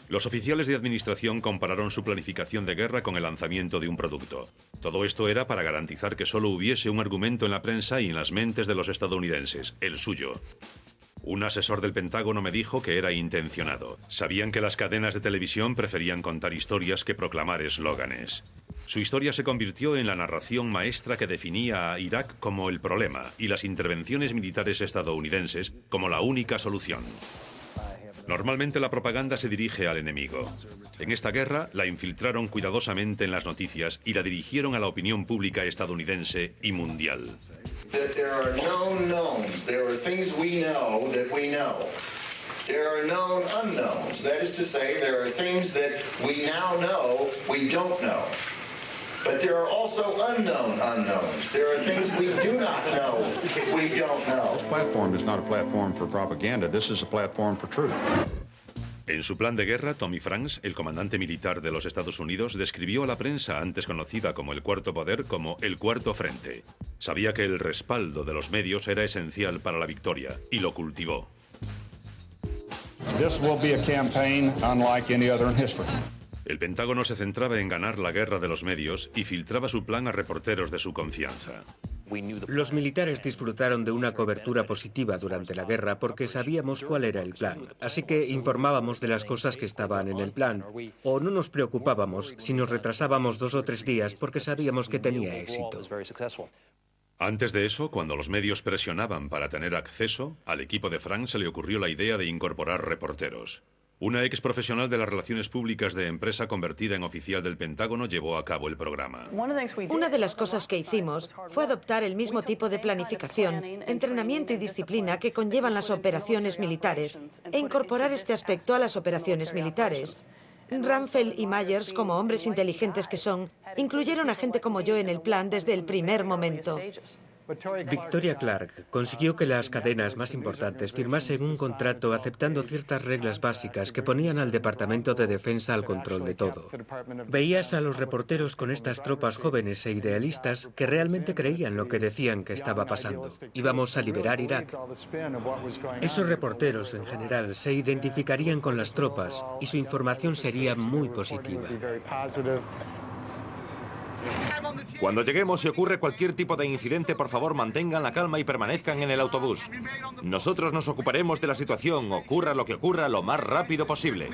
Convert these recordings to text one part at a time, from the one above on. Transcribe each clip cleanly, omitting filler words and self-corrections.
Los oficiales de administración compararon su planificación de guerra con el lanzamiento de un producto. Todo esto era para garantizar que solo hubiese un argumento en la prensa y en las mentes de los estadounidenses, el suyo. Un asesor del Pentágono me dijo que era intencionado. Sabían que las cadenas de televisión preferían contar historias que proclamar eslóganes. Su historia se convirtió en la narración maestra que definía a Irak como el problema y las intervenciones militares estadounidenses como la única solución. Normalmente la propaganda se dirige al enemigo. En esta guerra la infiltraron cuidadosamente en las noticias y la dirigieron a la opinión pública estadounidense y mundial. There are known knowns. There are things we know that we know. There are known unknowns. That is to say, there are things that we now know we don't know. But there are also unknown unknowns. There are things we do not know we don't know. This platform is not a platform for propaganda. This is a platform for truth. En su plan de guerra, Tommy Franks, el comandante militar de los Estados Unidos, describió a la prensa antes conocida como el Cuarto Poder como el Cuarto Frente. Sabía que el respaldo de los medios era esencial para la victoria y lo cultivó. This will be a campaign unlike any other in history. El Pentágono se centraba en ganar la guerra de los medios y filtraba su plan a reporteros de su confianza. Los militares disfrutaron de una cobertura positiva durante la guerra porque sabíamos cuál era el plan. Así que informábamos de las cosas que estaban en el plan. O no nos preocupábamos si nos retrasábamos 2 o 3 días porque sabíamos que tenía éxito. Antes de eso, cuando los medios presionaban para tener acceso, al equipo de Frank se le ocurrió la idea de incorporar reporteros. Una ex profesional de las relaciones públicas de empresa convertida en oficial del Pentágono llevó a cabo el programa. Una de las cosas que hicimos fue adoptar el mismo tipo de planificación, entrenamiento y disciplina que conllevan las operaciones militares e incorporar este aspecto a las operaciones militares. Ramphel y Myers, como hombres inteligentes que son, incluyeron a gente como yo en el plan desde el primer momento. Victoria Clark consiguió que las cadenas más importantes firmasen un contrato aceptando ciertas reglas básicas que ponían al Departamento de Defensa al control de todo. Veías a los reporteros con estas tropas jóvenes e idealistas que realmente creían lo que decían que estaba pasando. Íbamos a liberar Irak. Esos reporteros, en general, se identificarían con las tropas y su información sería muy positiva. Cuando lleguemos y ocurre cualquier tipo de incidente, por favor mantengan la calma y permanezcan en el autobús. Nosotros nos ocuparemos de la situación, ocurra lo que ocurra, lo más rápido posible.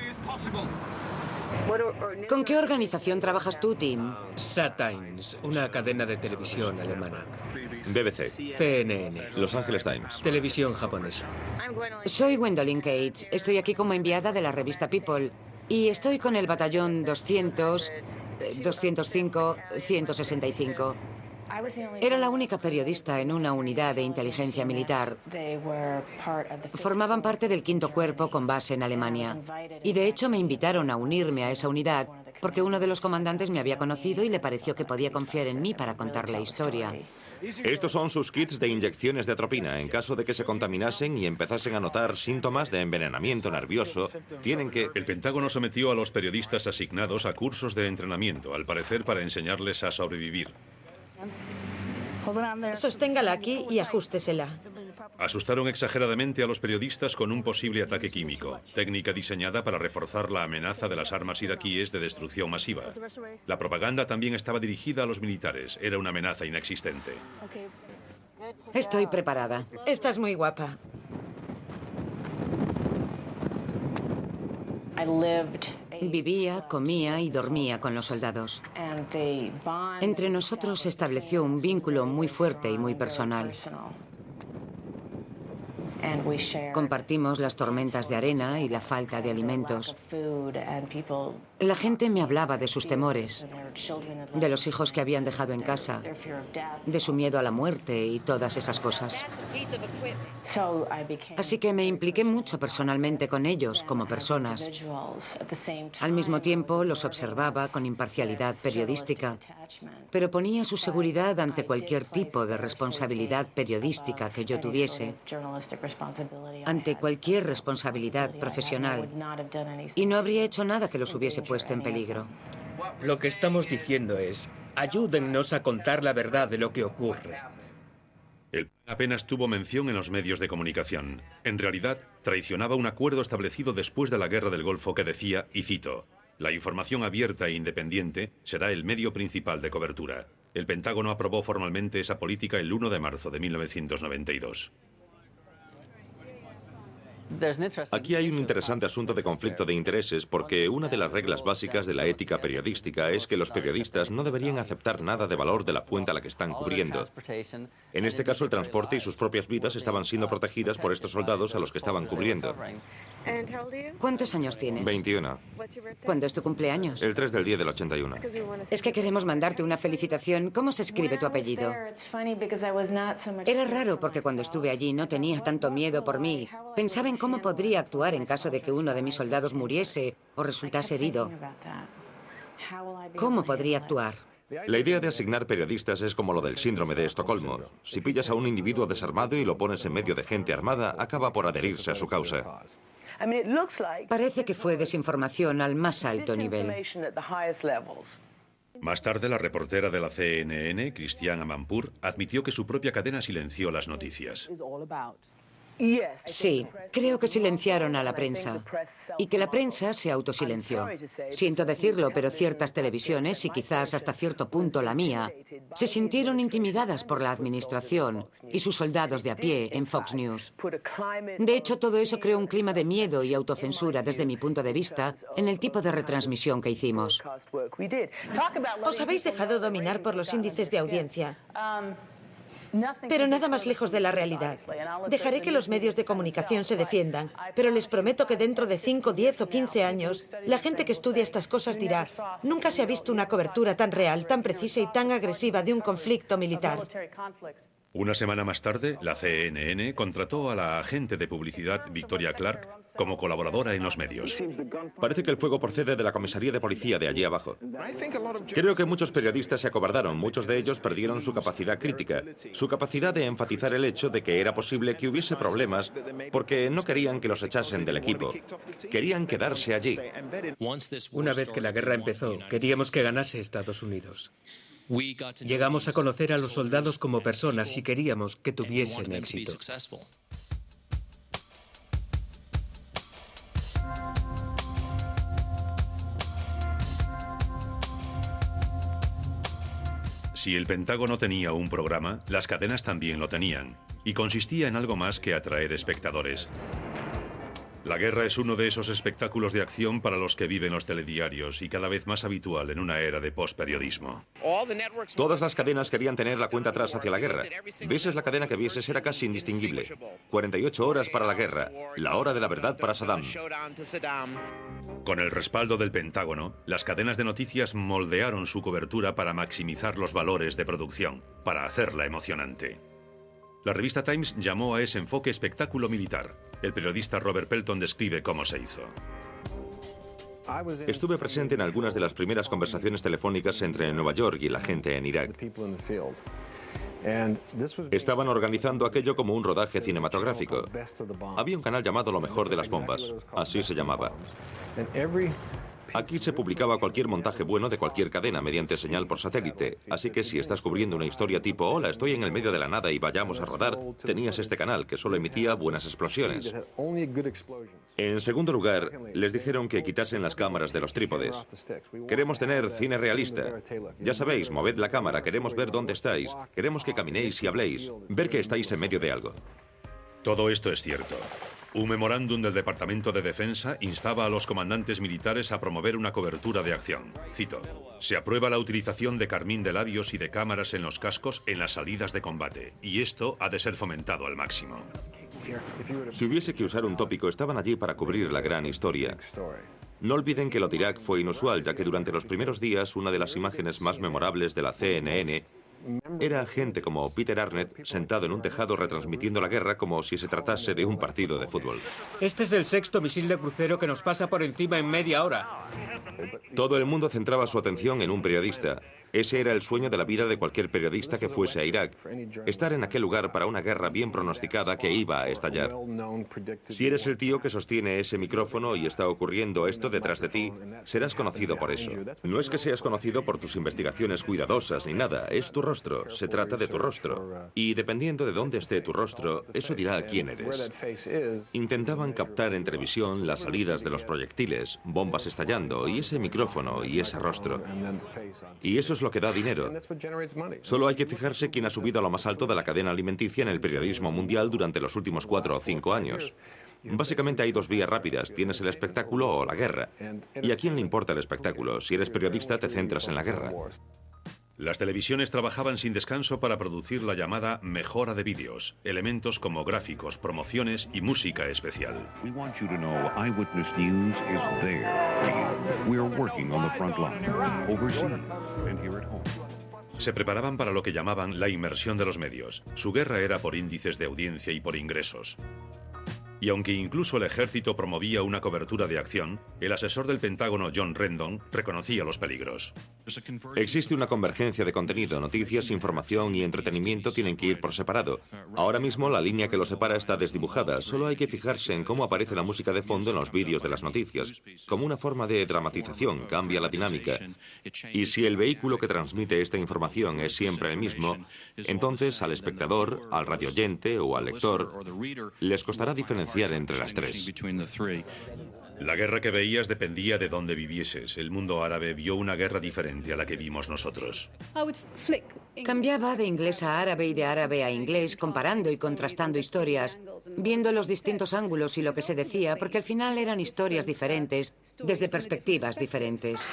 ¿Con qué organización trabajas tú, Tim? Sat.Times, una cadena de televisión alemana. BBC. CNN. Los Angeles Times. Televisión japonesa. Soy Gwendolyn Cates. Estoy aquí como enviada de la revista People. Y estoy con el batallón 200... 205, 165. Era la única periodista en una unidad de inteligencia militar. Formaban parte del 5º Cuerpo con base en Alemania. Y de hecho me invitaron a unirme a esa unidad porque uno de los comandantes me había conocido y le pareció que podía confiar en mí para contar la historia. Estos son sus kits de inyecciones de atropina. En caso de que se contaminasen y empezasen a notar síntomas de envenenamiento nervioso, tienen que... El Pentágono sometió a los periodistas asignados a cursos de entrenamiento, al parecer para enseñarles a sobrevivir. Sosténgala aquí y ajústesela. Asustaron exageradamente a los periodistas con un posible ataque químico, técnica diseñada para reforzar la amenaza de las armas iraquíes de destrucción masiva. La propaganda también estaba dirigida a los militares, era una amenaza inexistente. Estoy preparada. Estás muy guapa. Vivía, comía y dormía con los soldados. Entre nosotros se estableció un vínculo muy fuerte y muy personal. Compartimos las tormentas de arena y la falta de alimentos. La gente me hablaba de sus temores, de los hijos que habían dejado en casa, de su miedo a la muerte y todas esas cosas. Así que me impliqué mucho personalmente con ellos como personas. Al mismo tiempo los observaba con imparcialidad periodística, pero ponía su seguridad ante cualquier tipo de responsabilidad periodística que yo tuviese, ante cualquier responsabilidad profesional, y no habría hecho nada que los hubiese puesto en peligro. Lo que estamos diciendo es, ayúdennos a contar la verdad de lo que ocurre. El plan apenas tuvo mención en los medios de comunicación. En realidad, traicionaba un acuerdo establecido después de la Guerra del Golfo que decía, y cito, «La información abierta e independiente será el medio principal de cobertura». El Pentágono aprobó formalmente esa política el 1 de marzo de 1992. Aquí hay un interesante asunto de conflicto de intereses porque una de las reglas básicas de la ética periodística es que los periodistas no deberían aceptar nada de valor de la fuente a la que están cubriendo. En este caso, el transporte y sus propias vidas estaban siendo protegidas por estos soldados a los que estaban cubriendo. ¿Cuántos años tienes? 21. ¿Cuándo es tu cumpleaños? El 3 del 10 del 81. Es que queremos mandarte una felicitación. ¿Cómo se escribe tu apellido? Era raro porque cuando estuve allí no tenía tanto miedo por mí. Pensaba en cómo podría actuar en caso de que uno de mis soldados muriese o resultase herido. ¿Cómo podría actuar? La idea de asignar periodistas es como lo del síndrome de Estocolmo. Si pillas a un individuo desarmado y lo pones en medio de gente armada, acaba por adherirse a su causa. Parece que fue desinformación al más alto nivel. Más tarde, la reportera de la CNN, Christiane Amanpour, admitió que su propia cadena silenció las noticias. Sí, creo que silenciaron a la prensa y que la prensa se autosilenció. Siento decirlo, pero ciertas televisiones, y quizás hasta cierto punto la mía, se sintieron intimidadas por la administración y sus soldados de a pie en Fox News. De hecho, todo eso creó un clima de miedo y autocensura desde mi punto de vista en el tipo de retransmisión que hicimos. Os habéis dejado dominar por los índices de audiencia. Pero nada más lejos de la realidad. Dejaré que los medios de comunicación se defiendan, pero les prometo que dentro de 5, 10 o 15 años, la gente que estudia estas cosas dirá, nunca se ha visto una cobertura tan real, tan precisa y tan agresiva de un conflicto militar. Una semana más tarde, la CNN contrató a la agente de publicidad Victoria Clark como colaboradora en los medios. Parece que el fuego procede de la comisaría de policía de allí abajo. Creo que muchos periodistas se acobardaron, muchos de ellos perdieron su capacidad crítica, su capacidad de enfatizar el hecho de que era posible que hubiese problemas porque no querían que los echasen del equipo. Querían quedarse allí. Una vez que la guerra empezó, queríamos que ganase Estados Unidos. Llegamos a conocer a los soldados como personas y queríamos que tuviesen éxito. Si el Pentágono tenía un programa, las cadenas también lo tenían, y consistía en algo más que atraer espectadores. La guerra es uno de esos espectáculos de acción para los que viven los telediarios y cada vez más habitual en una era de postperiodismo. Todas las cadenas querían tener la cuenta atrás hacia la guerra. Vieses la cadena que vieses era casi indistinguible. 48 horas para la guerra, la hora de la verdad para Saddam. Con el respaldo del Pentágono, las cadenas de noticias moldearon su cobertura para maximizar los valores de producción, para hacerla emocionante. La revista Times llamó a ese enfoque espectáculo militar. El periodista Robert Pelton describe cómo se hizo. Estuve presente en algunas de las primeras conversaciones telefónicas entre Nueva York y la gente en Irak. Estaban organizando aquello como un rodaje cinematográfico. Había un canal llamado Lo mejor de las bombas, así se llamaba. Aquí se publicaba cualquier montaje bueno de cualquier cadena mediante señal por satélite, así que si estás cubriendo una historia tipo «Hola, estoy en el medio de la nada y vayamos a rodar», tenías este canal que solo emitía buenas explosiones. En segundo lugar, les dijeron que quitasen las cámaras de los trípodes. Queremos tener cine realista. Ya sabéis, moved la cámara, queremos ver dónde estáis, queremos que caminéis y habléis, ver que estáis en medio de algo. Todo esto es cierto. Un memorándum del Departamento de Defensa instaba a los comandantes militares a promover una cobertura de acción. Cito: «Se aprueba la utilización de carmín de labios y de cámaras en los cascos en las salidas de combate, y esto ha de ser fomentado al máximo». Si hubiese que usar un tópico, estaban allí para cubrir la gran historia. No olviden que lo de Irak fue inusual, ya que durante los primeros días una de las imágenes más memorables de la CNN era gente como Peter Arnett sentado en un tejado retransmitiendo la guerra como si se tratase de un partido de fútbol. Este es el 6º misil de crucero que nos pasa por encima en media hora. Todo el mundo centraba su atención en un periodista. Ese era el sueño de la vida de cualquier periodista que fuese a Irak. Estar en aquel lugar para una guerra bien pronosticada que iba a estallar. Si eres el tío que sostiene ese micrófono y está ocurriendo esto detrás de ti, serás conocido por eso. No es que seas conocido por tus investigaciones cuidadosas ni nada, es tu rostro, se trata de tu rostro. Y dependiendo de dónde esté tu rostro, eso dirá quién eres. Intentaban captar en televisión las salidas de los proyectiles, bombas estallando, y ese micrófono y ese rostro. Y eso es lo que da dinero. Solo hay que fijarse quién ha subido a lo más alto de la cadena alimenticia en el periodismo mundial durante los últimos 4 o 5 años. Básicamente hay 2 vías rápidas, tienes el espectáculo o la guerra. ¿Y a quién le importa el espectáculo? Si eres periodista te centras en la guerra. Las televisiones trabajaban sin descanso para producir la llamada mejora de vídeos, elementos como gráficos, promociones y música especial. We want you to know Eyewitness News is there. We're working on the front line, overseas and here at home. Se preparaban para lo que llamaban la inmersión de los medios. Su guerra era por índices de audiencia y por ingresos. Y aunque incluso el ejército promovía una cobertura de acción, el asesor del Pentágono, John Rendon, reconocía los peligros. Existe una convergencia de contenido, noticias, información y entretenimiento tienen que ir por separado. Ahora mismo la línea que los separa está desdibujada, solo hay que fijarse en cómo aparece la música de fondo en los vídeos de las noticias. Como una forma de dramatización, cambia la dinámica. Y si el vehículo que transmite esta información es siempre el mismo, entonces al espectador, al radioyente o al lector, les costará diferenciar entre las 3. La guerra que veías dependía de dónde vivieses. El mundo árabe vio una guerra diferente a la que vimos nosotros. Cambiaba de inglés a árabe y de árabe a inglés, comparando y contrastando historias, viendo los distintos ángulos y lo que se decía, porque al final eran historias diferentes, desde perspectivas diferentes.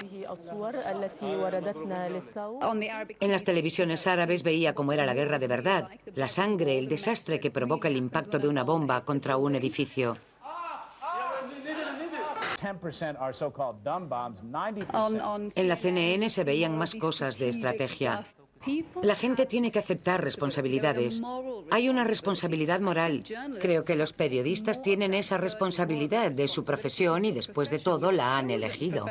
En las televisiones árabes veía cómo era la guerra de verdad, la sangre, el desastre que provoca el impacto de una bomba contra un edificio. En la CNN se veían más cosas de estrategia. La gente tiene que aceptar responsabilidades. Hay una responsabilidad moral. Creo que los periodistas tienen esa responsabilidad de su profesión y después de todo la han elegido.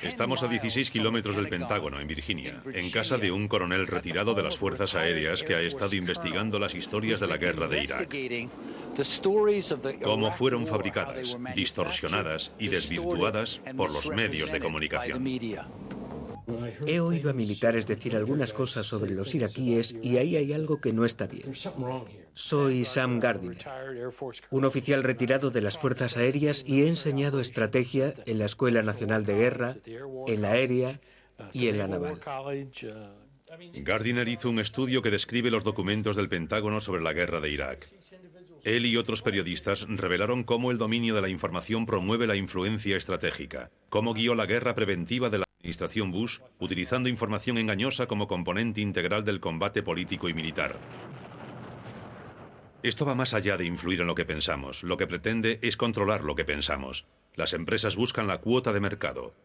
Estamos a 16 kilómetros del Pentágono, en Virginia, en casa de un coronel retirado de las Fuerzas Aéreas que ha estado investigando las historias de la guerra de Irak. Cómo fueron fabricadas, distorsionadas y desvirtuadas por los medios de comunicación. He oído a militares decir algunas cosas sobre los iraquíes y ahí hay algo que no está bien. Soy Sam Gardiner, un oficial retirado de las Fuerzas Aéreas y he enseñado estrategia en la Escuela Nacional de Guerra, en la aérea y en la naval. Gardiner hizo un estudio que describe los documentos del Pentágono sobre la guerra de Irak. Él y otros periodistas revelaron cómo el dominio de la información promueve la influencia estratégica, cómo guió la guerra preventiva de la administración Bush, utilizando información engañosa como componente integral del combate político y militar. Esto va más allá de influir en lo que pensamos. Lo que pretende es controlar lo que pensamos. Las empresas buscan la cuota de mercado.